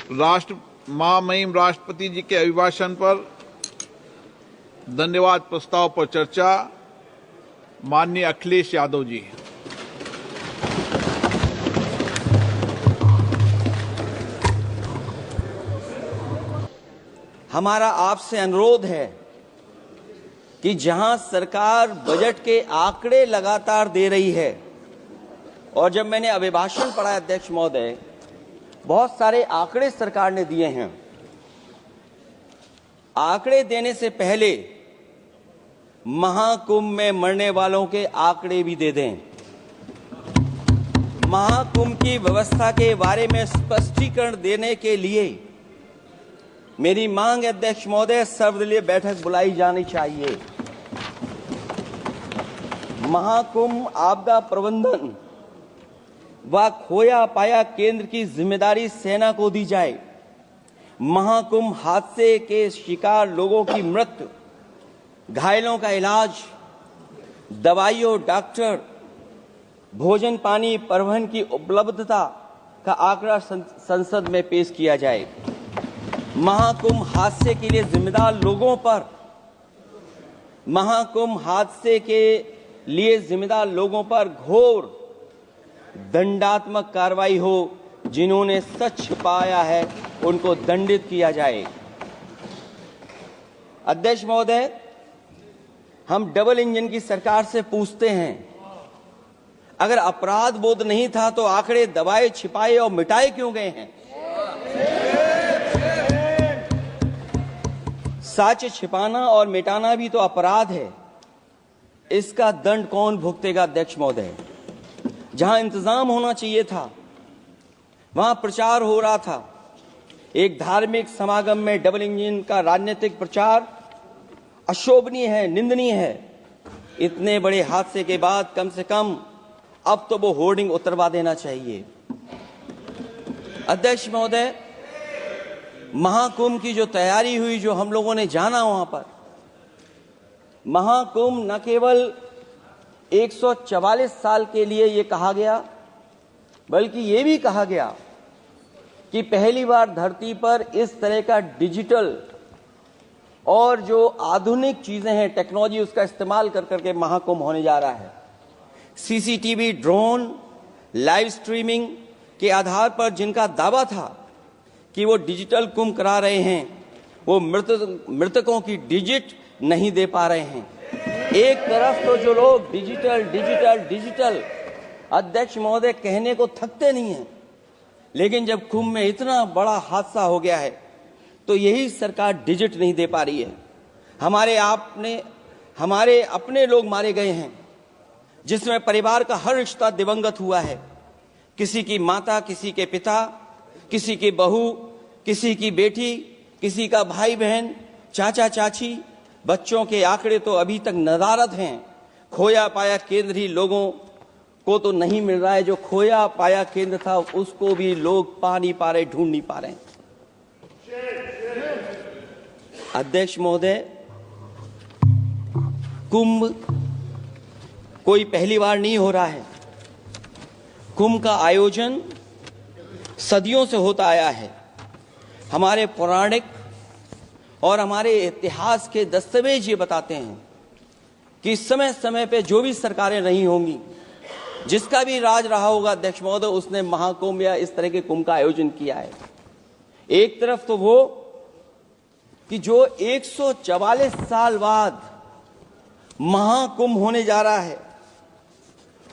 महामहिम राष्ट्रपति जी के अभिभाषण पर धन्यवाद प्रस्ताव पर चर्चा। माननीय अखिलेश यादव जी। हमारा आपसे अनुरोध है कि जहां सरकार बजट के आंकड़े लगातार दे रही है, और जब मैंने अभिभाषण पढ़ा अध्यक्ष महोदय, बहुत सारे आंकड़े सरकार ने दिए हैं। आंकड़े देने से पहले महाकुंभ में मरने वालों के आंकड़े भी दे दें। महाकुंभ की व्यवस्था के बारे में स्पष्टीकरण देने के लिए मेरी मांग है अध्यक्ष महोदय, सर्वदलीय बैठक बुलाई जानी चाहिए। महाकुंभ आपदा प्रबंधन व खोया पाया केंद्र की जिम्मेदारी सेना को दी जाए। महाकुंभ हादसे के शिकार लोगों की मृत्यु, घायलों का इलाज, दवाइयों, डॉक्टर, भोजन पानी, परिवहन की उपलब्धता का आंकड़ा संसद में पेश किया जाए। महाकुंभ हादसे के लिए जिम्मेदार लोगों पर, महाकुंभ हादसे के लिए जिम्मेदार लोगों पर घोर दंडात्मक कार्रवाई हो। जिन्होंने सच छिपाया है उनको दंडित किया जाए। अध्यक्ष महोदय, हम डबल इंजन की सरकार से पूछते हैं, अगर अपराध बोध नहीं था तो आंकड़े दबाए, छिपाए और मिटाए क्यों गए हैं? सच छिपाना और मिटाना भी तो अपराध है। इसका दंड कौन भुगतेगा अध्यक्ष महोदय? जहां इंतजाम होना चाहिए था वहां प्रचार हो रहा था। एक धार्मिक समागम में डबल इंजन का राजनीतिक प्रचार अशोभनीय है, निंदनीय है। इतने बड़े हादसे के बाद कम से कम अब तो वो होर्डिंग उतरवा देना चाहिए। अध्यक्ष महोदय, महाकुंभ की जो तैयारी हुई, जो हम लोगों ने जाना वहां पर, महाकुंभ न केवल 144 साल के लिए ये कहा गया, बल्कि ये भी कहा गया कि पहली बार धरती पर इस तरह का डिजिटल और जो आधुनिक चीजें हैं, टेक्नोलॉजी, उसका इस्तेमाल कर करके महाकुंभ होने जा रहा है। सीसीटीवी, ड्रोन, लाइव स्ट्रीमिंग के आधार पर जिनका दावा था कि वो डिजिटल कुंभ करा रहे हैं, वो मृतकों की डिजिट नहीं दे पा रहे हैं। एक तरफ तो जो लोग डिजिटल डिजिटल डिजिटल अध्यक्ष महोदय कहने को थकते नहीं हैं, लेकिन जब कुंभ में इतना बड़ा हादसा हो गया है तो यही सरकार डिजिट नहीं दे पा रही है। हमारे अपने लोग मारे गए हैं, जिसमें परिवार का हर रिश्ता दिवंगत हुआ है। किसी की माता, किसी के पिता, किसी की बहू, किसी की बेटी, किसी का भाई बहन, चाचा चाची। बच्चों के आंकड़े तो अभी तक नदारद हैं। खोया पाया केंद्र ही लोगों को तो नहीं मिल रहा है। जो खोया पाया केंद्र था उसको भी लोग पा नहीं पा रहे, ढूंढ नहीं पा रहे। अध्यक्ष महोदय, कुंभ कोई पहली बार नहीं हो रहा है। कुंभ का आयोजन सदियों से होता आया है। हमारे पौराणिक और हमारे इतिहास के दस्तावेज ये बताते हैं कि समय समय पे जो भी सरकारें रही होंगी, जिसका भी राज रहा होगा अध्यक्ष महोदय, उसने महाकुंभ या इस तरह के कुंभ का आयोजन किया है। एक तरफ तो वो कि जो 144 साल बाद महाकुंभ होने जा रहा है,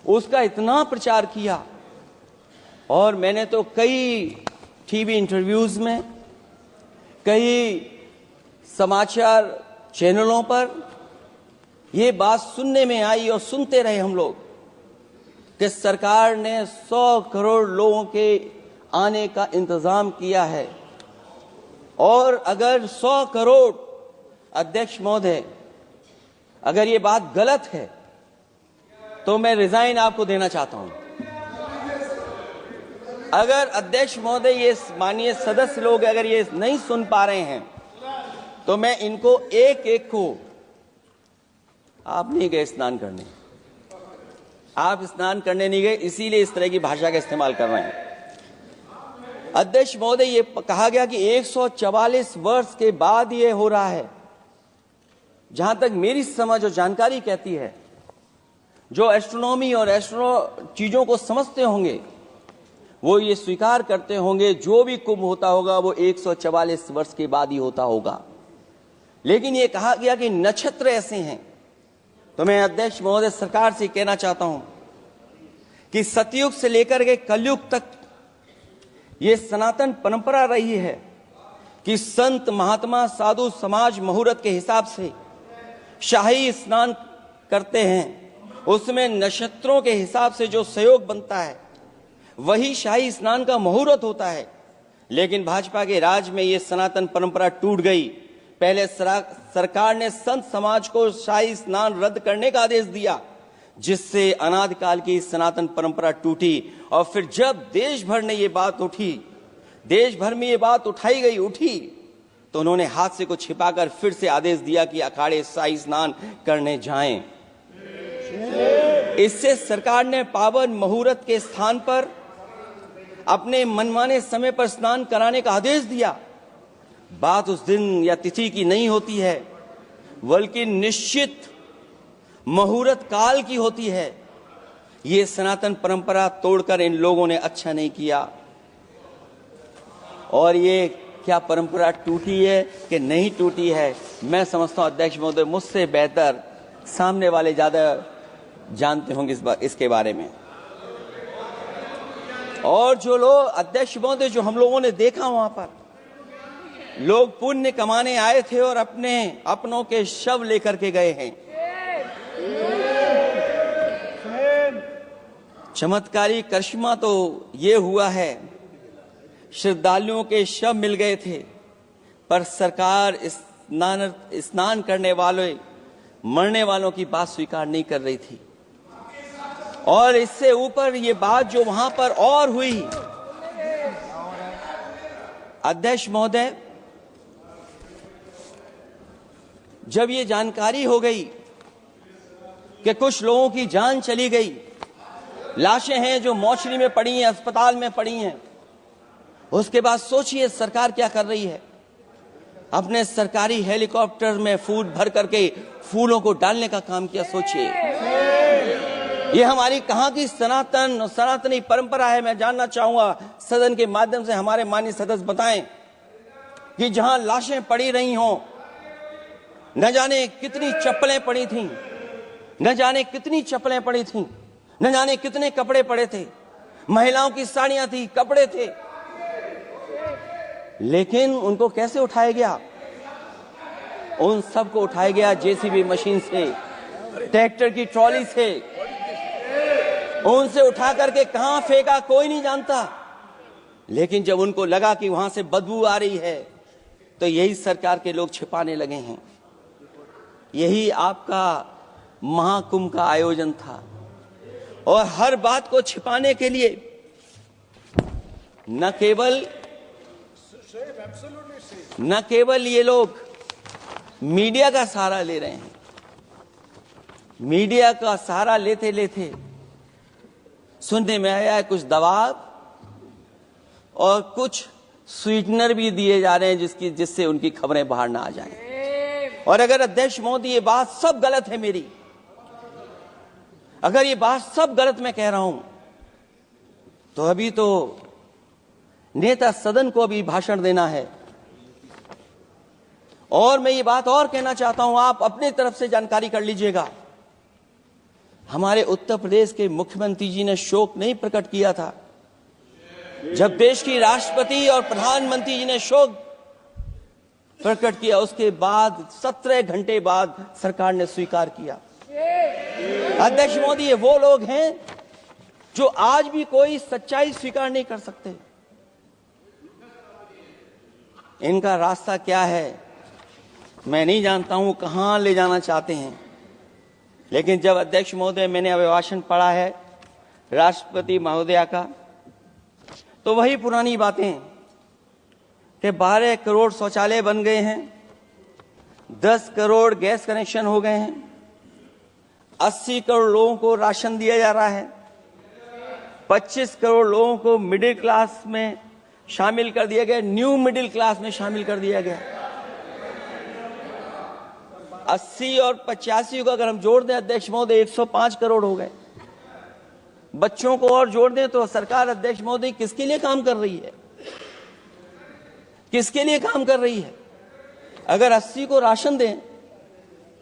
उसका इतना प्रचार किया। और मैंने तो कई टीवी इंटरव्यूज में, कई समाचार चैनलों पर ये बात सुनने में आई और सुनते रहे हम लोग कि सरकार ने 100 करोड़ लोगों के आने का इंतजाम किया है। और अगर 100 करोड़, अध्यक्ष महोदय, अगर ये बात गलत है तो मैं रिजाइन आपको देना चाहता हूं। अगर अध्यक्ष महोदय, ये माननीय सदस्य लोग अगर ये नहीं सुन पा रहे हैं तो मैं इनको एक एक को, आप नहीं गए स्नान करने, आप स्नान करने नहीं गए, इसीलिए इस तरह की भाषा का इस्तेमाल कर रहे हैं। अध्यक्ष महोदय, ये कहा गया कि 144 वर्ष के बाद ये हो रहा है। जहां तक मेरी समझ और जानकारी कहती है, जो एस्ट्रोनॉमी और एस्ट्रो चीजों को समझते होंगे वो ये स्वीकार करते होंगे, जो भी कुंभ होता होगा वो 144 वर्ष के बाद ही होता होगा। लेकिन ये कहा गया कि नक्षत्र ऐसे हैं, तो मैं अध्यक्ष महोदय सरकार से कहना चाहता हूं कि सतयुग से लेकर के कलयुग तक ये सनातन परंपरा रही है कि संत महात्मा साधु समाज मुहूर्त के हिसाब से शाही स्नान करते हैं। उसमें नक्षत्रों के हिसाब से जो सहयोग बनता है वही शाही स्नान का मुहूर्त होता है। लेकिन भाजपा के राज में ये सनातन परंपरा टूट गई। पहले सरकार ने संत समाज को शाही स्नान रद्द करने का आदेश दिया, जिससे अनादिकाल की सनातन परंपरा टूटी। और फिर जब देश भर में ये बात उठी, तो उन्होंने हादसे को छिपाकर फिर से आदेश दिया कि अखाड़े शाही स्नान करने जाएं। इससे सरकार ने पावन मुहूर्त के स्थान पर अपने मनमाने समय पर स्नान कराने का आदेश दिया। बात उस दिन या तिथि की नहीं होती है, बल्कि निश्चित मुहूर्त काल की होती है। ये सनातन परंपरा तोड़कर इन लोगों ने अच्छा नहीं किया। और ये क्या परंपरा टूटी है कि नहीं टूटी है, मैं समझता हूं अध्यक्ष महोदय मुझसे बेहतर सामने वाले ज्यादा जानते होंगे इसके बारे में। और जो लोग अध्यक्ष महोदय, जो हम लोगों ने देखा वहां पर लोग पुण्य कमाने आए थे और अपनों के शव लेकर के गए हैं। चमत्कारी करिश्मा तो ये हुआ है, श्रद्धालुओं के शव मिल गए थे, पर सरकार स्नान करने वाले मरने वालों की बात स्वीकार नहीं कर रही थी। और इससे ऊपर ये बात जो वहां पर और हुई, अध्यक्ष महोदय, जब ये जानकारी हो गई कि कुछ लोगों की जान चली गई, लाशें हैं जो मोर्चरी में पड़ी हैं, अस्पताल में पड़ी हैं, उसके बाद सोचिए सरकार क्या कर रही है। अपने सरकारी हेलीकॉप्टर में फूल भर करके फूलों को डालने का काम किया। सोचिए ये हमारी कहां की सनातनी परंपरा है। मैं जानना चाहूंगा सदन के माध्यम से हमारे माननीय सदस्य बताएं कि जहां लाशें पड़ी रही हों, न जाने कितनी चप्पलें पड़ी थीं, न जाने कितने कपड़े पड़े थे, महिलाओं की साड़ियां थी, कपड़े थे, लेकिन उनको कैसे उठाया गया? उन सबको उठाया गया जेसीबी मशीन से, ट्रैक्टर की ट्रॉली से। उनसे उठा करके कहां फेंका कोई नहीं जानता, लेकिन जब उनको लगा कि वहां से बदबू आ रही है, तो यही सरकार के लोग छिपाने लगे हैं। यही आपका महाकुंभ का आयोजन था। और हर बात को छिपाने के लिए न केवल ये लोग मीडिया का सहारा ले रहे हैं, मीडिया का सहारा लेते सुनने में आया है कुछ दबाव और कुछ स्वीटनर भी दिए जा रहे हैं जिससे उनकी खबरें बाहर ना आ जाएं। और अगर अध्यक्ष मोदी ये बात सब गलत है मेरी, अगर ये बात सब गलत मैं कह रहा हूं, तो अभी तो नेता सदन को अभी भाषण देना है। और मैं ये बात और कहना चाहता हूं, आप अपने तरफ से जानकारी कर लीजिएगा। हमारे उत्तर प्रदेश के मुख्यमंत्री जी ने शोक नहीं प्रकट किया था। जब देश की राष्ट्रपति और प्रधानमंत्री जी ने शोक प्रकट किया, उसके बाद 17 घंटे बाद सरकार ने स्वीकार किया। अध्यक्ष मोदी, ये वो लोग हैं जो आज भी कोई सच्चाई स्वीकार नहीं कर सकते। इनका रास्ता क्या है मैं नहीं जानता हूं, कहां ले जाना चाहते हैं। लेकिन जब अध्यक्ष महोदय मैंने अभिभाषण पढ़ा है राष्ट्रपति महोदया का, तो वही पुरानी बातें कि 12 करोड़ शौचालय बन गए हैं, 10 करोड़ गैस कनेक्शन हो गए हैं, 80 करोड़ लोगों को राशन दिया जा रहा है, 25 करोड़ लोगों को मिडिल क्लास में शामिल कर दिया गया, न्यू मिडिल क्लास में शामिल कर दिया गया। 80 और 85 को अगर हम जोड़ दें अध्यक्ष महोदय 105 करोड़ हो गए। बच्चों को और जोड़ दें तो सरकार अध्यक्ष महोदय किसके लिए काम कर रही है, किसके लिए काम कर रही है? अगर 80 को राशन दें,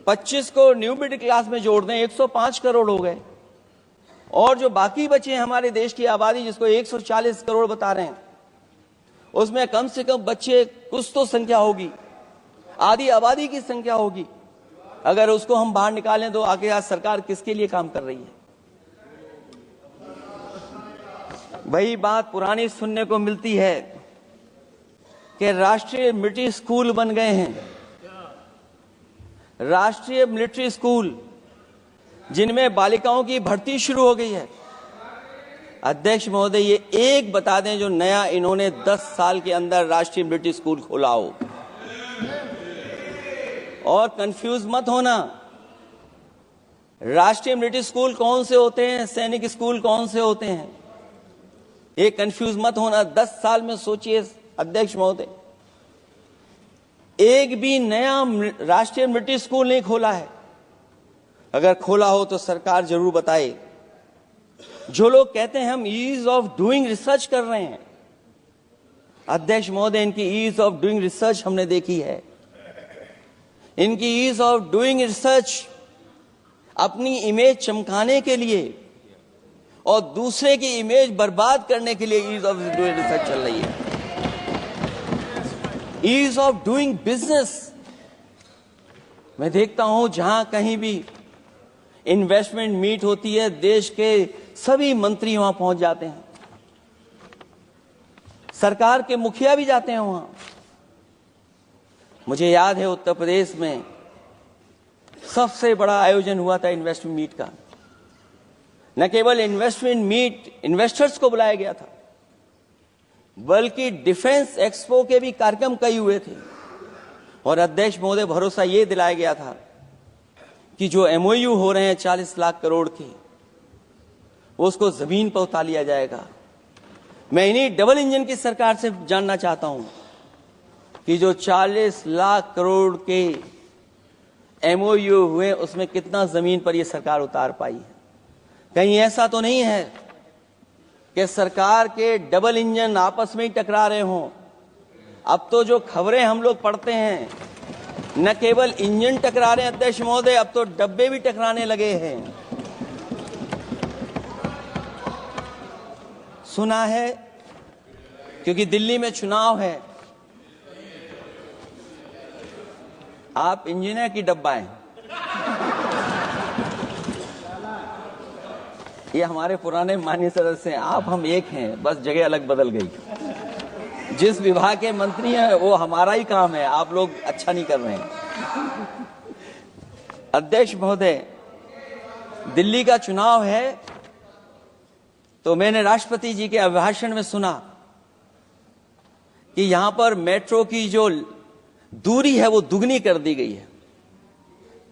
25 को न्यू मिडिल क्लास में जोड़ दें, 105 करोड़ हो गए। और जो बाकी बचे हैं हमारे देश की आबादी, जिसको 140 करोड़ बता रहे हैं, उसमें कम से कम बच्चे कुछ तो संख्या होगी, आधी आबादी की संख्या होगी। अगर उसको हम बाहर निकालें तो आगे आज सरकार किसके लिए काम कर रही है? वही बात पुरानी सुनने को मिलती है कि राष्ट्रीय मिलिट्री स्कूल बन गए हैं, राष्ट्रीय मिलिट्री स्कूल जिनमें बालिकाओं की भर्ती शुरू हो गई है। अध्यक्ष महोदय, ये एक बता दें जो नया इन्होंने 10 साल के अंदर राष्ट्रीय मिलिट्री स्कूल खोला हो। और कंफ्यूज मत होना, राष्ट्रीय मिलिट्री स्कूल कौन से होते हैं, सैनिक स्कूल कौन से होते हैं, ये कंफ्यूज मत होना। 10 साल में सोचिए अध्यक्ष महोदय, एक भी नया राष्ट्रीय मिलिट्री स्कूल नहीं खोला है। अगर खोला हो तो सरकार जरूर बताए। जो लोग कहते हैं हम ईज ऑफ डूइंग रिसर्च कर रहे हैं, अध्यक्ष महोदय इनकी ईज ऑफ डूइंग रिसर्च हमने देखी है। इनकी ईज ऑफ डूइंग रिसर्च अपनी इमेज चमकाने के लिए और दूसरे की इमेज बर्बाद करने के लिए ईज ऑफ डूइंग रिसर्च चल रही है। ईज ऑफ डूइंग बिजनेस, मैं देखता हूं जहां कहीं भी इन्वेस्टमेंट मीट होती है, देश के सभी मंत्री वहां पहुंच जाते हैं, सरकार के मुखिया भी जाते हैं वहां। मुझे याद है उत्तर प्रदेश में सबसे बड़ा आयोजन हुआ था इन्वेस्टमेंट मीट का। न केवल इन्वेस्टमेंट मीट इन्वेस्टर्स को बुलाया गया था, बल्कि डिफेंस एक्सपो के भी कार्यक्रम कई हुए थे। और अध्यक्ष महोदय भरोसा ये दिलाया गया था कि जो एमओयू हो रहे हैं 40 लाख करोड़ के, उसको जमीन पर उतार लिया जाएगा। मैं इन्हीं डबल इंजन की सरकार से जानना चाहता हूं कि जो 40 लाख करोड़ के एमओयू हुए उसमें कितना जमीन पर यह सरकार उतार पाई है। कहीं ऐसा तो नहीं है कि सरकार के डबल इंजन आपस में ही टकरा रहे हों। अब तो जो खबरें हम लोग पढ़ते हैं, न केवल इंजन टकरा रहे हैं अध्यक्ष महोदय, अब तो डब्बे भी टकराने लगे हैं। सुना है क्योंकि दिल्ली में चुनाव है, आप इंजीनियर की डब्बा हैं। ये हमारे पुराने माननीय सदस्य हैं, आप हम एक हैं, बस जगह अलग बदल गई। जिस विभाग के मंत्री हैं वो हमारा ही काम है, आप लोग अच्छा नहीं कर रहे हैं। अध्यक्ष महोदय, दिल्ली का चुनाव है तो मैंने राष्ट्रपति जी के अभिभाषण में सुना कि यहां पर मेट्रो की जो दूरी है वो दुगनी कर दी गई है,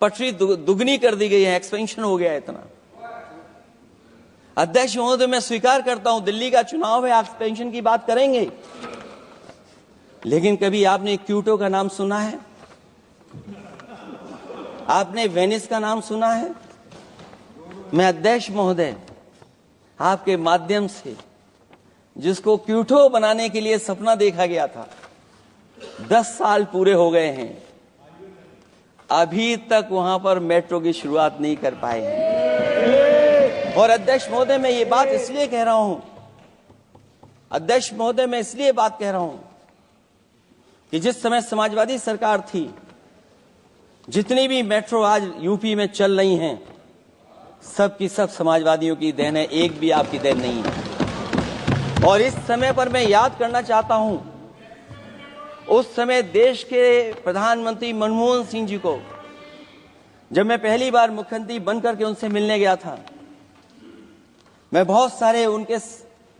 पटरी दुगनी कर दी गई है, एक्सपेंशन हो गया है इतना। अध्यक्ष महोदय, मैं स्वीकार करता हूं दिल्ली का चुनाव है, एक्सपेंशन की बात करेंगे, लेकिन कभी आपने क्यूटो का नाम सुना है? आपने वेनिस का नाम सुना है? मैं अध्यक्ष महोदय आपके माध्यम से, जिसको क्यूटो बनाने के लिए सपना देखा गया था, 10 साल पूरे हो गए हैं, अभी तक वहां पर मेट्रो की शुरुआत नहीं कर पाए हैं। और अध्यक्ष महोदय, मैं ये बात इसलिए कह रहा हूं, अध्यक्ष महोदय मैं इसलिए बात कह रहा हूं कि जिस समय समाजवादी सरकार थी, जितनी भी मेट्रो आज यूपी में चल रही हैं, सब की सब समाजवादियों की देन है, एक भी आपकी देन नहीं है। और इस समय पर मैं याद करना चाहता हूं, उस समय देश के प्रधानमंत्री मनमोहन सिंह जी को जब मैं पहली बार मुख्यमंत्री बनकर के उनसे मिलने गया था, मैं बहुत सारे उनके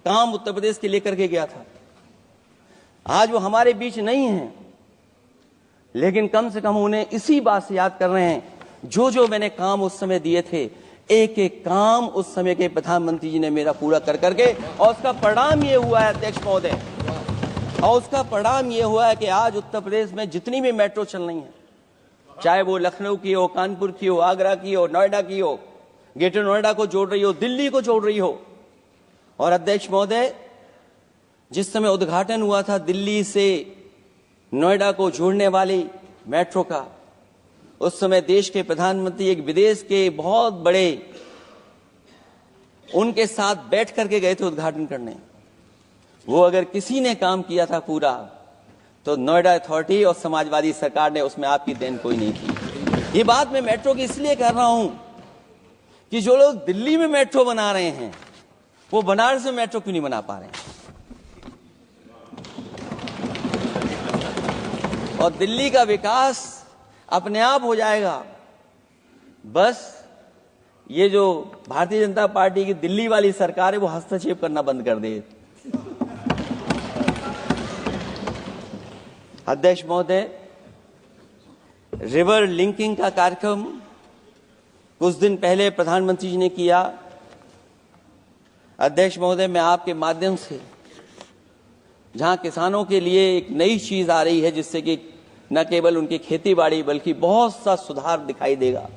काम उत्तर प्रदेश के लेकर के गया था। आज वो हमारे बीच नहीं हैं, लेकिन कम से कम उन्हें इसी बात से याद कर रहे हैं, जो जो मैंने काम उस समय दिए थे, एक एक काम उस समय के प्रधानमंत्री जी ने मेरा पूरा कर करके, और उसका परिणाम ये हुआ है अध्यक्ष महोदय और उसका परिणाम ये हुआ है कि आज उत्तर प्रदेश में जितनी भी मेट्रो चल रही हैं, चाहे वो लखनऊ की हो, कानपुर की हो, आगरा की हो, नोएडा की हो, ग्रेटर नोएडा को जोड़ रही हो, दिल्ली को जोड़ रही हो। और अध्यक्ष महोदय, जिस समय उद्घाटन हुआ था दिल्ली से नोएडा को जोड़ने वाली मेट्रो का, उस समय देश के प्रधानमंत्री एक विदेश के बहुत बड़े उनके साथ बैठ करके गए थे उद्घाटन करने। वो अगर किसी ने काम किया था पूरा, तो नोएडा अथॉरिटी और समाजवादी सरकार ने, उसमें आपकी देन कोई नहीं थी। ये बात मैं मेट्रो की इसलिए कर रहा हूं कि जो लोग दिल्ली में मेट्रो बना रहे हैं, वो बनारस में मेट्रो क्यों नहीं बना पा रहे हैं? और दिल्ली का विकास अपने आप हो जाएगा, बस ये जो भारतीय जनता पार्टी की दिल्ली वाली सरकार है वो हस्तक्षेप करना बंद कर दे। अध्यक्ष महोदय, रिवर लिंकिंग का कार्यक्रम कुछ दिन पहले प्रधानमंत्री जी ने किया। अध्यक्ष महोदय, मैं आपके माध्यम से, जहां किसानों के लिए एक नई चीज आ रही है जिससे कि न केवल उनकी खेती बाड़ी बल्कि बहुत सा सुधार दिखाई देगा।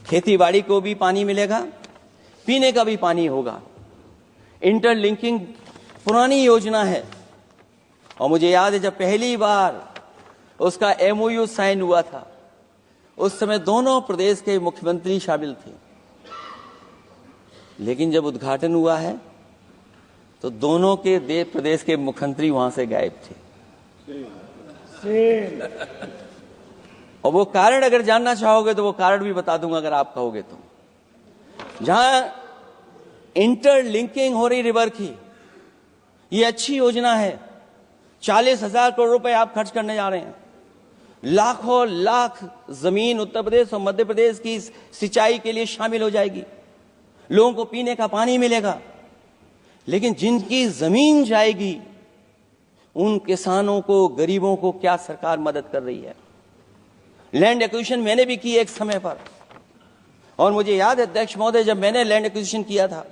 खेती बाड़ी को भी पानी मिलेगा, पीने का भी पानी होगा। इंटरलिंकिंग पुरानी योजना है और मुझे याद है जब पहली बार उसका MOU साइन हुआ था, उस समय दोनों प्रदेश के मुख्यमंत्री शामिल थे, लेकिन जब उद्घाटन हुआ है तो दोनों के प्रदेश के मुख्यमंत्री वहां से गायब थे। और वो कारण अगर जानना चाहोगे तो वो कारण भी बता दूंगा अगर आप कहोगे तो। जहां इंटरलिंकिंग हो रही रिवर की, ये अच्छी योजना है। 40,000 करोड़ रुपए आप खर्च करने जा रहे हैं। लाखों लाख जमीन उत्तर प्रदेश और मध्य प्रदेश की सिंचाई के लिए शामिल हो जाएगी। लोगों को पीने का पानी मिलेगा। लेकिन जिनकी जमीन जाएगी, उन किसानों को, गरीबों को क्या सरकार मदद कर रही है? लैंड एक्विजिशन मैंने भी की एक समय पर, और मुझे याद है अध्यक्ष महोदय, जब मैंने लैंड एक्विजिशन किया था,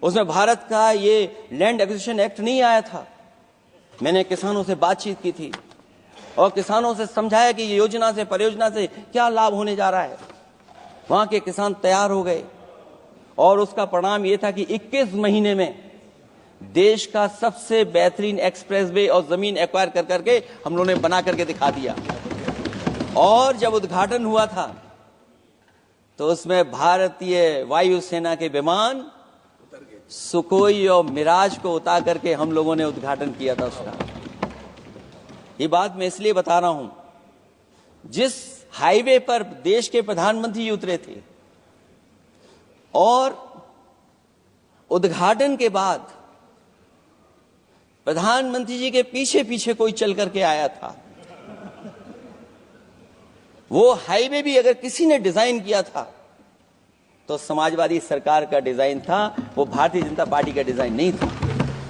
उसमें भारत का ये लैंड एक्विजिशन एक्ट नहीं आया था। मैंने किसानों से बातचीत की थी और किसानों से समझाया कि ये योजना से, परियोजना से क्या लाभ होने जा रहा है। वहां के किसान तैयार हो गए और उसका परिणाम यह था कि 21 महीने में देश का सबसे बेहतरीन एक्सप्रेसवे और जमीन एक्वायर कर करके हम लोगों ने बना करके दिखा दिया। और जब उद्घाटन हुआ था तो उसमें भारतीय वायुसेना के विमान सुखोई और मिराज को उतार करके हम लोगों ने उद्घाटन किया था उसका। ये बात मैं इसलिए बता रहा हूं, जिस हाईवे पर देश के प्रधानमंत्री उतरे थे और उद्घाटन के बाद प्रधानमंत्री जी के पीछे पीछे कोई चल करके आया था, वो हाईवे भी अगर किसी ने डिजाइन किया था तो समाजवादी सरकार का डिजाइन था, वो भारतीय जनता पार्टी का डिजाइन नहीं था।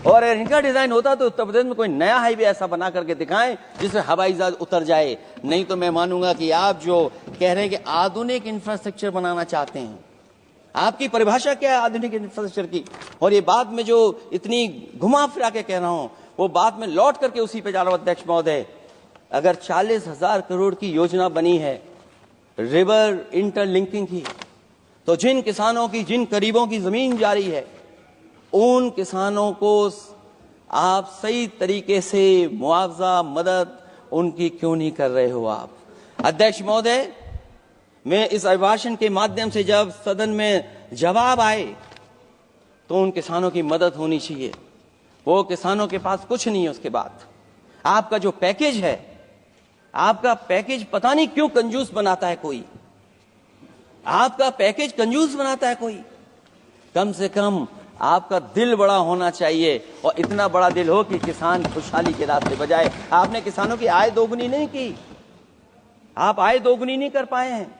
और अगर इनका डिजाइन होता तो उत्तर प्रदेश में कोई नया हाईवे ऐसा बना करके दिखाएं जिससे हवाई जहाज उतर जाए। नहीं तो मैं मानूंगा कि आप जो कह रहे हैं कि आधुनिक इंफ्रास्ट्रक्चर बनाना चाहते हैं, आपकी परिभाषा क्या है आधुनिक इंफ्रास्ट्रक्चर की? और ये बात में जो इतनी घुमा फिरा के कह रहा हूं, वो बात में लौट करके उसी पे जा रहा हूं। अध्यक्ष महोदय, अगर 40,000 करोड़ की योजना बनी है रिवर इंटरलिंकिंग की, तो जिन किसानों की, जिन गरीबों की जमीन जा रही है, उन किसानों को आप सही तरीके से मुआवजा, मदद उनकी क्यों नहीं कर रहे हो आप? अध्यक्ष महोदय, मैं इस अभिभाषण के माध्यम से जब सदन में जवाब आए तो उन किसानों की मदद होनी चाहिए। वो किसानों के पास कुछ नहीं है। उसके बाद आपका जो पैकेज है, आपका पैकेज पता नहीं क्यों कंजूस बनाता है कोई। आपका पैकेज कंजूस बनाता है कोई। कम से कम आपका दिल बड़ा होना चाहिए, और इतना बड़ा दिल हो कि किसान खुशहाली के रास्ते बजाए। आपने किसानों की आय दोगुनी नहीं की, आप आय दोगुनी नहीं कर पाए हैं।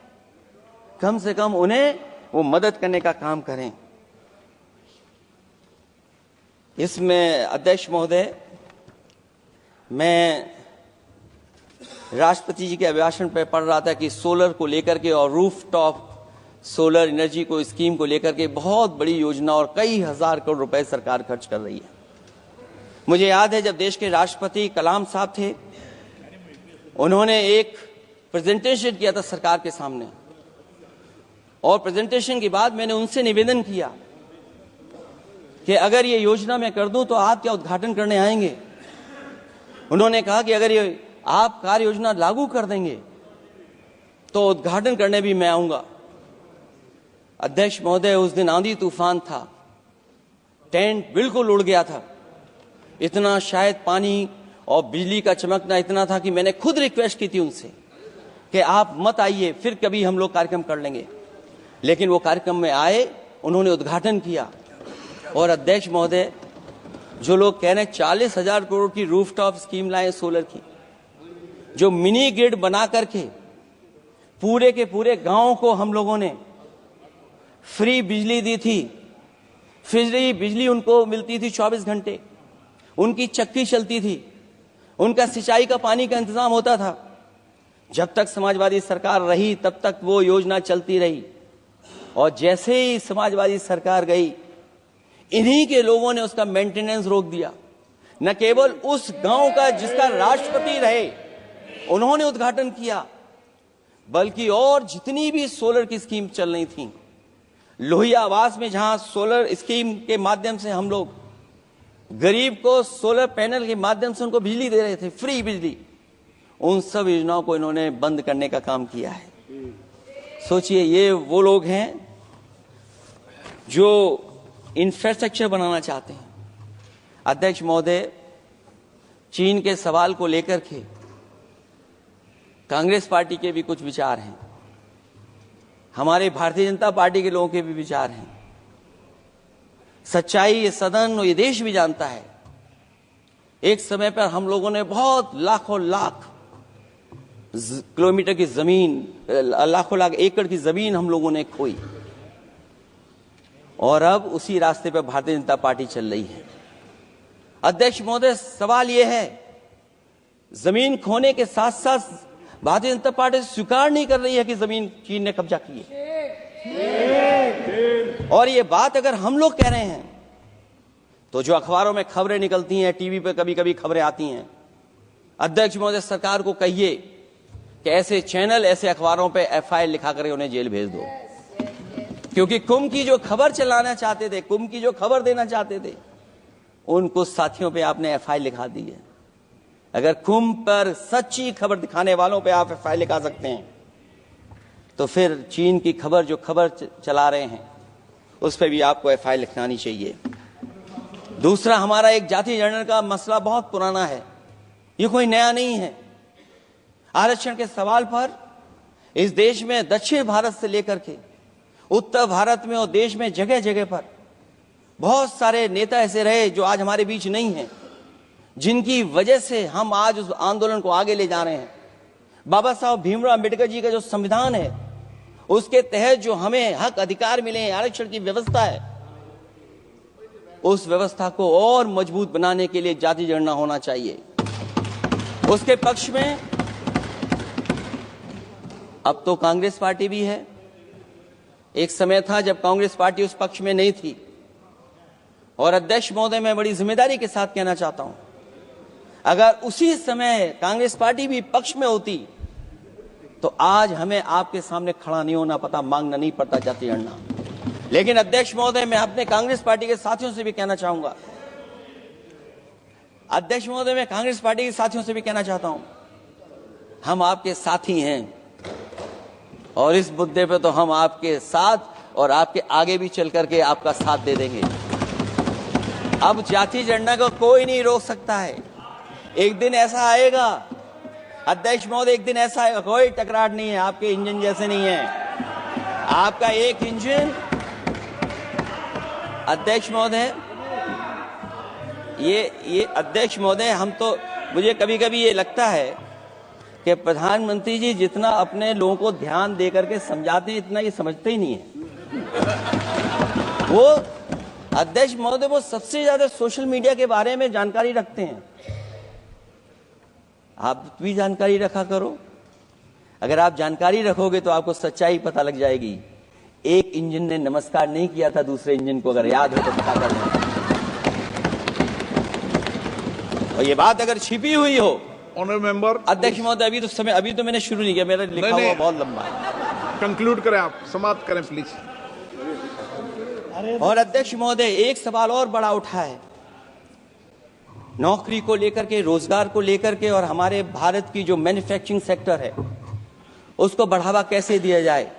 कम से कम उन्हें वो मदद करने का काम करें। इसमें अध्यक्ष महोदय, मैं राष्ट्रपति जी के अभिभाषण पर पढ़ रहा था कि सोलर को लेकर के और रूफ टॉप सोलर एनर्जी को, स्कीम को लेकर के बहुत बड़ी योजना और कई हजार करोड़ रुपए सरकार खर्च कर रही है। मुझे याद है जब देश के राष्ट्रपति कलाम साहब थे, उन्होंने एक प्रेजेंटेशन किया था सरकार के सामने, और प्रेजेंटेशन के बाद मैंने उनसे निवेदन किया कि अगर ये योजना मैं कर दूं तो आप क्या उद्घाटन करने आएंगे। उन्होंने कहा कि अगर ये आप कार्य योजना लागू कर देंगे तो उद्घाटन करने भी मैं आऊंगा। अध्यक्ष महोदय, उस दिन आंधी तूफान था, टेंट बिल्कुल उड़ गया था, इतना शायद पानी और बिजली का चमकना इतना था कि मैंने खुद रिक्वेस्ट की थी उनसे कि आप मत आइए, फिर कभी हम लोग कार्यक्रम कर लेंगे। लेकिन वो कार्यक्रम में आए, उन्होंने उद्घाटन किया। और अध्यक्ष महोदय, जो लोग कह रहे हैं 40,000 करोड़ की रूफटॉप स्कीम लाए सोलर की, जो मिनी ग्रिड बना करके पूरे के पूरे गांव को हम लोगों ने फ्री बिजली दी थी। फ्री बिजली उनको मिलती थी 24 घंटे, उनकी चक्की चलती थी, उनका सिंचाई का पानी का इंतजाम होता था। जब तक समाजवादी सरकार रही तब तक वो योजना चलती रही, और जैसे ही समाजवादी सरकार गई, इन्हीं के लोगों ने उसका मेंटेनेंस रोक दिया। न केवल उस गांव का जिसका राष्ट्रपति रहे उन्होंने उद्घाटन किया, बल्कि और जितनी भी सोलर की स्कीम चल रही थी, लोहिया आवास में जहां सोलर स्कीम के माध्यम से हम लोग गरीब को सोलर पैनल के माध्यम से उनको बिजली दे रहे थे, फ्री बिजली, उन सब योजनाओं को इन्होंने बंद करने का काम किया है। सोचिए, ये वो लोग हैं जो इंफ्रास्ट्रक्चर बनाना चाहते हैं। अध्यक्ष महोदय, चीन के सवाल को लेकर के कांग्रेस पार्टी के भी कुछ विचार हैं, हमारे भारतीय जनता पार्टी के लोगों के भी विचार हैं। सच्चाई ये सदन और ये देश भी जानता है, एक समय पर हम लोगों ने बहुत लाखों लाख किलोमीटर की जमीन, लाखों लाख एकड़ की जमीन हम लोगों ने खोई, और अब उसी रास्ते पर भारतीय जनता पार्टी चल रही है। अध्यक्ष महोदय, सवाल यह है, जमीन खोने के साथ साथ भारतीय जनता पार्टी स्वीकार नहीं कर रही है कि जमीन चीन ने कब्जा की है। और ये बात अगर हम लोग कह रहे हैं तो जो अखबारों में खबरें निकलती हैं, टीवी पे कभी कभी खबरें आती हैं, अध्यक्ष महोदय सरकार को कहिए कि ऐसे चैनल, ऐसे अखबारों पे एफआईआर लिखा कर उन्हें जेल भेज दो, क्योंकि कुंभ की जो खबर चलाना चाहते थे, कुंभ की जो खबर देना चाहते थे, उन कुछ साथियों पे आपने एफआईआर लिखा दी है। अगर कुंभ पर सच्ची खबर दिखाने वालों पे आप एफआईआर लिखा सकते हैं, तो फिर चीन की खबर, जो खबर चला रहे हैं, उस पर भी आपको एफआईआर लिखनी चाहिए। दूसरा, हमारा एक जाति जनगणना का मसला बहुत पुराना है, ये कोई नया नहीं है। आरक्षण के सवाल पर इस देश में दक्षिण भारत से लेकर के उत्तर भारत में और देश में जगह जगह पर बहुत सारे नेता ऐसे रहे जो आज हमारे बीच नहीं हैं, जिनकी वजह से हम आज उस आंदोलन को आगे ले जा रहे हैं। बाबा साहब भीमराव अंबेडकर जी का जो संविधान है, उसके तहत जो हमें हक अधिकार मिले हैं, आरक्षण की व्यवस्था है, उस व्यवस्था को और मजबूत बनाने के लिए जाति जनगणना होना चाहिए। उसके पक्ष में अब तो कांग्रेस पार्टी भी है, एक समय था जब कांग्रेस पार्टी उस पक्ष में नहीं थी। और अध्यक्ष महोदय, मैं बड़ी जिम्मेदारी के साथ कहना चाहता हूं, अगर उसी समय कांग्रेस पार्टी भी पक्ष में होती तो आज हमें आपके सामने खड़ा नहीं होना पता, मांगना नहीं पड़ता जाति जनगणना। लेकिन अध्यक्ष महोदय, मैं अपने कांग्रेस पार्टी के साथियों से भी कहना चाहूंगा, अध्यक्ष महोदय, मैं कांग्रेस पार्टी के साथियों से भी कहना चाहता हूं, हम आपके साथी हैं, और इस मुद्दे पे तो हम आपके साथ और आपके आगे भी चल करके आपका साथ दे देंगे। अब जाति जनगणना को कोई नहीं रोक सकता है। एक दिन ऐसा आएगा अध्यक्ष महोदय, एक दिन ऐसा आएगा, कोई टकराट नहीं है, आपके इंजन जैसे नहीं है, आपका एक इंजन। अध्यक्ष महोदय, ये अध्यक्ष महोदय, हम तो, मुझे कभी कभी ये लगता है कि प्रधानमंत्री जी जितना अपने लोगों को ध्यान दे करके समझाते हैं, इतना ये समझते ही नहीं है। वो अध्यक्ष महोदय, वो सबसे ज्यादा सोशल मीडिया के बारे में जानकारी रखते हैं। आप भी जानकारी रखा करो। अगर आप जानकारी रखोगे तो आपको सच्चाई पता लग जाएगी। एक इंजन ने नमस्कार नहीं किया था दूसरे इंजन को, अगर याद हो तो पता कर लें। और ये बात अगर छिपी हुई हो, ऑनर मेंबर, अध्यक्ष महोदय, अभी तो मैंने शुरू नहीं किया, मेरा लिखा हुआ बहुत लंबा है। कंक्लूड करें, आप समाप्त करें प्लीज। और अध्यक्ष महोदय, एक सवाल और बड़ा उठा है, नौकरी को लेकर के, रोजगार को लेकर के, और हमारे भारत की जो मैन्युफैक्चरिंग सेक्टर है उसको बढ़ावा कैसे दिया जाए।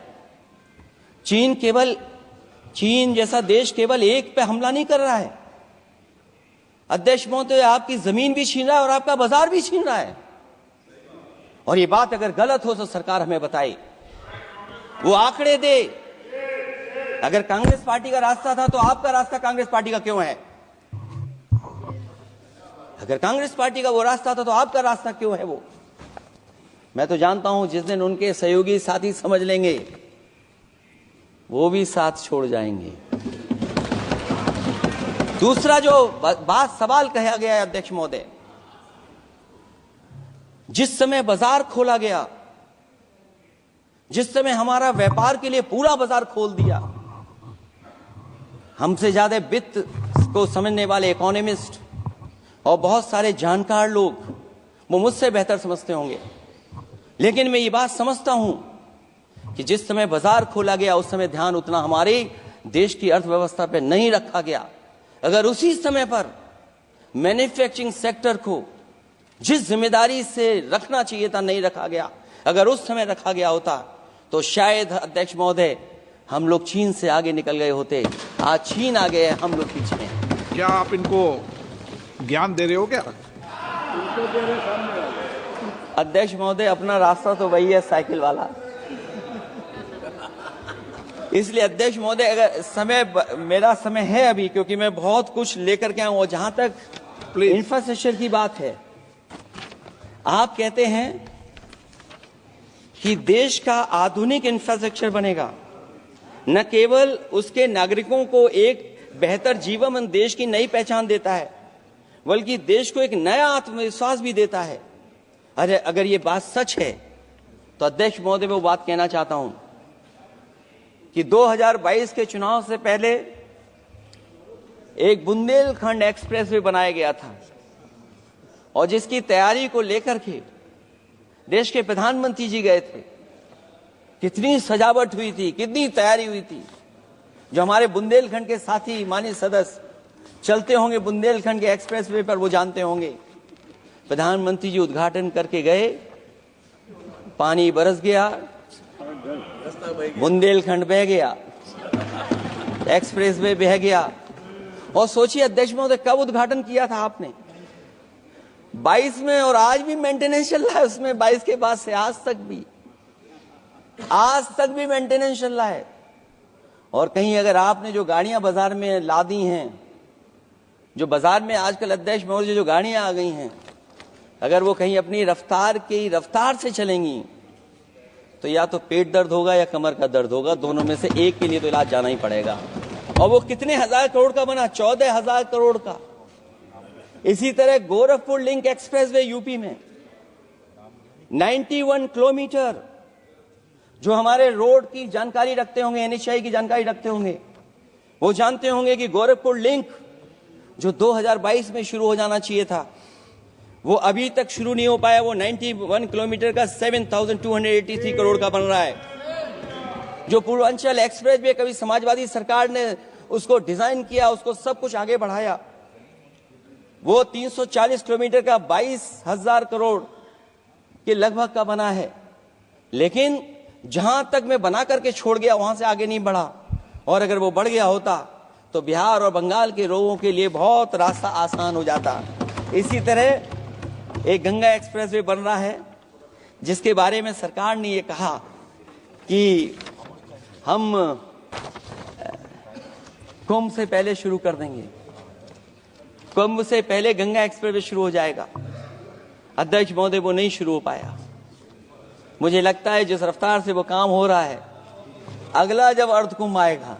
चीन जैसा देश केवल एक पे हमला नहीं कर रहा है अध्यक्ष महोदय, आपकी जमीन भी छीन रहा है और आपका बाजार भी छीन रहा है। और ये बात अगर गलत हो तो सरकार हमें बताए, वो आंकड़े दे। अगर कांग्रेस पार्टी का रास्ता था तो आपका रास्ता कांग्रेस पार्टी का क्यों है? अगर कांग्रेस पार्टी का वो रास्ता था तो आपका रास्ता क्यों है वो? मैं तो जानता हूं जिस दिन उनके सहयोगी साथी समझ लेंगे वो भी साथ छोड़ जाएंगे। दूसरा जो सवाल कहा गया है अध्यक्ष महोदय, जिस समय बाजार खोला गया, जिस समय हमारा व्यापार के लिए पूरा बाजार खोल दिया, हमसे ज्यादा वित्त को समझने वाले इकोनॉमिस्ट और बहुत सारे जानकार लोग वो मुझसे बेहतर समझते होंगे, लेकिन मैं ये बात समझता हूं कि जिस समय बाजार खोला गया उस समय ध्यान उतना हमारे देश की अर्थव्यवस्था पर नहीं रखा गया। अगर उसी समय पर मैन्युफैक्चरिंग सेक्टर को जिस जिम्मेदारी से रखना चाहिए था नहीं रखा गया, अगर उस समय रखा गया होता तो शायद अध्यक्ष महोदय हम लोग चीन से आगे निकल गए होते। आज चीन आ गए, हम लोग पीछे हैं। क्या आप इनको ज्ञान दे रहे हो क्या? अध्यक्ष महोदय, अपना रास्ता तो वही है, साइकिल वाला। इसलिए अध्यक्ष महोदय, अगर मेरा समय है अभी, क्योंकि मैं बहुत कुछ लेकर के आऊं, और जहां तक इंफ्रास्ट्रक्चर की बात है, आप कहते हैं कि देश का आधुनिक इंफ्रास्ट्रक्चर बनेगा, न केवल उसके नागरिकों को एक बेहतर जीवन, देश की नई पहचान देता है, बल्कि देश को एक नया आत्मविश्वास भी देता है। अरे अगर ये बात सच है तो अध्यक्ष महोदय, मैं वो बात कहना चाहता हूं कि 2022 के चुनाव से पहले एक बुंदेलखंड एक्सप्रेसवे बनाया गया था, और जिसकी तैयारी को लेकर के देश के प्रधानमंत्री जी गए थे। कितनी सजावट हुई थी, कितनी तैयारी हुई थी। जो हमारे बुंदेलखंड के साथी माननीय सदस्य चलते होंगे बुंदेलखंड के एक्सप्रेसवे पर, वो जानते होंगे, प्रधानमंत्री जी उद्घाटन करके गए, पानी बरस गया, बुंदेलखंड बह गया, एक्सप्रेसवे बह गया। और सोचिए अध्यक्ष महोदय, कब उद्घाटन किया था आपने? 22 में, और आज भी मेंटेनेंस चल रहा है उसमें। 22 के बाद से आज तक भी मेंटेनेंस चल रहा है। और कहीं अगर आपने जो गाड़ियां बाजार में ला दी हैं, जो बाजार में आजकल अध्यक्ष महोदय जो गाड़ियां आ गई हैं, अगर वो कहीं अपनी रफ्तार से चलेंगी तो या तो पेट दर्द होगा या कमर का दर्द होगा, दोनों में से एक के लिए तो इलाज जाना ही पड़ेगा। और वो कितने हजार करोड़ का बना? 14,000 करोड़ का। इसी तरह गोरखपुर लिंक एक्सप्रेसवे यूपी में 91 किलोमीटर, जो हमारे रोड की जानकारी रखते होंगे, एनएचआई की जानकारी रखते होंगे, वो जानते होंगे कि गोरखपुर लिंक जो 2022 में शुरू हो जाना चाहिए था, वो अभी तक शुरू नहीं हो पाया। वो 91 किलोमीटर का 7,283 करोड़ का बन रहा है। जो पूर्वांचल एक्सप्रेसवे, कभी समाजवादी सरकार ने उसको डिजाइन किया, उसको सब कुछ आगे बढ़ाया, वो 340 किलोमीटर का 22,000 करोड़ के लगभग का बना है। लेकिन जहां तक मैं बना करके छोड़ गया वहां से आगे नहीं बढ़ा। और अगर वो बढ़ गया होता तो बिहार और बंगाल के लोगों के लिए बहुत रास्ता आसान हो जाता। इसी तरह एक गंगा एक्सप्रेसवे बन रहा है, जिसके बारे में सरकार ने ये कहा कि हम कुंभ से पहले शुरू कर देंगे, कुंभ से पहले गंगा एक्सप्रेसवे शुरू हो जाएगा। अध्यक्ष महोदय, वो नहीं शुरू हो पाया। मुझे लगता है जिस रफ्तार से वो काम हो रहा है, अगला जब अर्ध कुंभ आएगा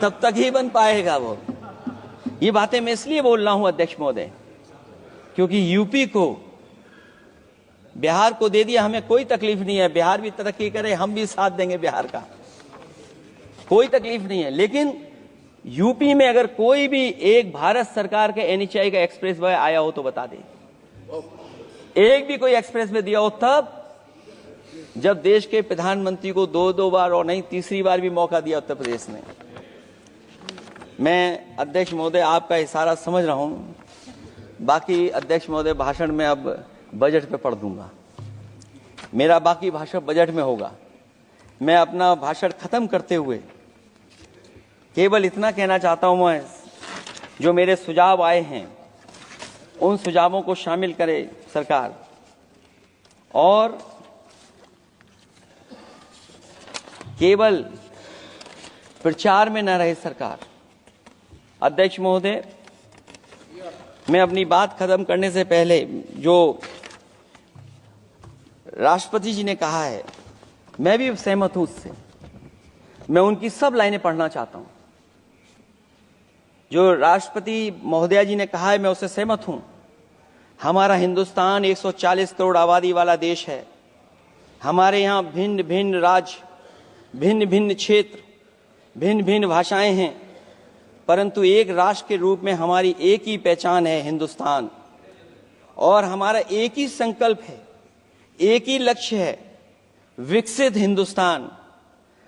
तब तक ही बन पाएगा वो। ये बातें मैं इसलिए बोल रहा हूं अध्यक्ष महोदय, क्योंकि यूपी को, बिहार को दे दिया, हमें कोई तकलीफ नहीं है। बिहार भी तरक्की करे, हम भी साथ देंगे बिहार का, कोई तकलीफ नहीं है। लेकिन यूपी में अगर कोई भी एक भारत सरकार के एनएचआई का एक्सप्रेस वे आया हो तो बता दे। एक भी कोई एक्सप्रेस वे दिया हो तब, जब देश के प्रधानमंत्री को दो बार और नहीं तीसरी बार भी मौका दिया उत्तर प्रदेश ने। मैं अध्यक्ष महोदय आपका इशारा समझ रहा हूं, बाकी अध्यक्ष महोदय भाषण में अब बजट पे पढ़ दूंगा। मेरा बाकी भाषण बजट में होगा। मैं अपना भाषण खत्म करते हुए केवल इतना कहना चाहता हूं, मैं जो मेरे सुझाव आए हैं उन सुझावों को शामिल करे सरकार, और केवल प्रचार में न रहे सरकार। अध्यक्ष महोदय, मैं अपनी बात खत्म करने से पहले जो राष्ट्रपति जी ने कहा है, मैं भी सहमत हूं उससे। मैं उनकी सब लाइनें पढ़ना चाहता हूं। जो राष्ट्रपति महोदया जी ने कहा है, मैं उससे सहमत हूं। हमारा हिंदुस्तान 140 करोड़ आबादी वाला देश है। हमारे यहाँ भिन्न भिन्न राज्य, भिन्न भिन्न क्षेत्र, भिन्न भिन्न भाषाएं हैं, परंतु एक राष्ट्र के रूप में हमारी एक ही पहचान है, हिंदुस्तान। और हमारा एक ही संकल्प है, एक ही लक्ष्य है, विकसित हिंदुस्तान।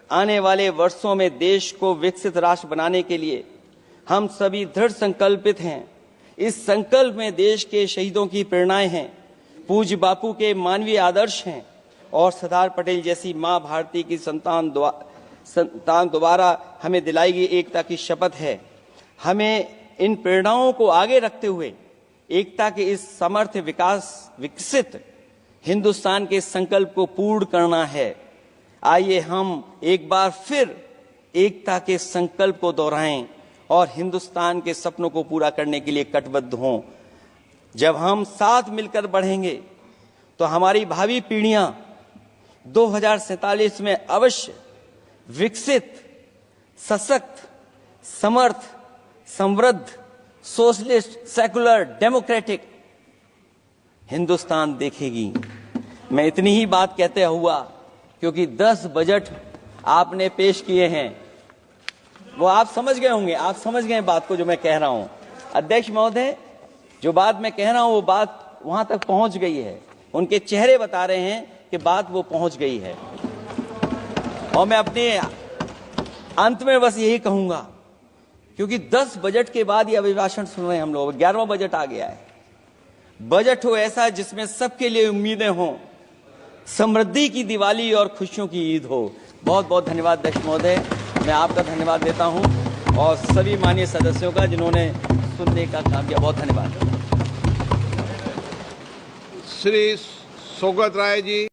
आने वाले वर्षों में देश को विकसित राष्ट्र बनाने के लिए हम सभी दृढ़ संकल्पित हैं। इस संकल्प में देश के शहीदों की प्रेरणाएं हैं, पूज्य बापू के मानवीय आदर्श हैं, और सरदार पटेल जैसी मां भारती की संतान द्वारा हमें दिलाई गई एकता की शपथ है। हमें इन प्रेरणाओं को आगे रखते हुए एकता के इस समर्थ विकसित हिंदुस्तान के संकल्प को पूर्ण करना है। आइए हम एक बार फिर एकता के संकल्प को दोहराएं और हिंदुस्तान के सपनों को पूरा करने के लिए कटिबद्ध हों। जब हम साथ मिलकर बढ़ेंगे तो हमारी भावी पीढ़ियां 2047 में अवश्य विकसित, सशक्त, समर्थ, समृद्ध, सोशलिस्ट, सेकुलर, डेमोक्रेटिक हिंदुस्तान देखेगी। मैं इतनी ही बात कहते हुआ, क्योंकि 10 बजट आपने पेश किए हैं, वो आप समझ गए होंगे, आप समझ गए बात को जो मैं कह रहा हूं। अध्यक्ष महोदय, जो बात मैं कह रहा हूं वो बात वहां तक पहुंच गई है। उनके चेहरे बता रहे हैं कि बात वो पहुंच गई है। और मैं अपने अंत में बस यही कहूंगा, क्योंकि 10 बजट के बाद ये अभिभाषण सुन रहे हैं हम लोग, 11वां बजट आ गया है। बजट हो ऐसा जिसमें सबके लिए उम्मीदें हों, समृद्धि की दिवाली और खुशियों की ईद हो। बहुत बहुत धन्यवाद अध्यक्ष महोदय, मैं आपका धन्यवाद देता हूं, और सभी माननीय सदस्यों का जिन्होंने सुनने का काम किया, बहुत धन्यवाद। श्री सौगत राय जी।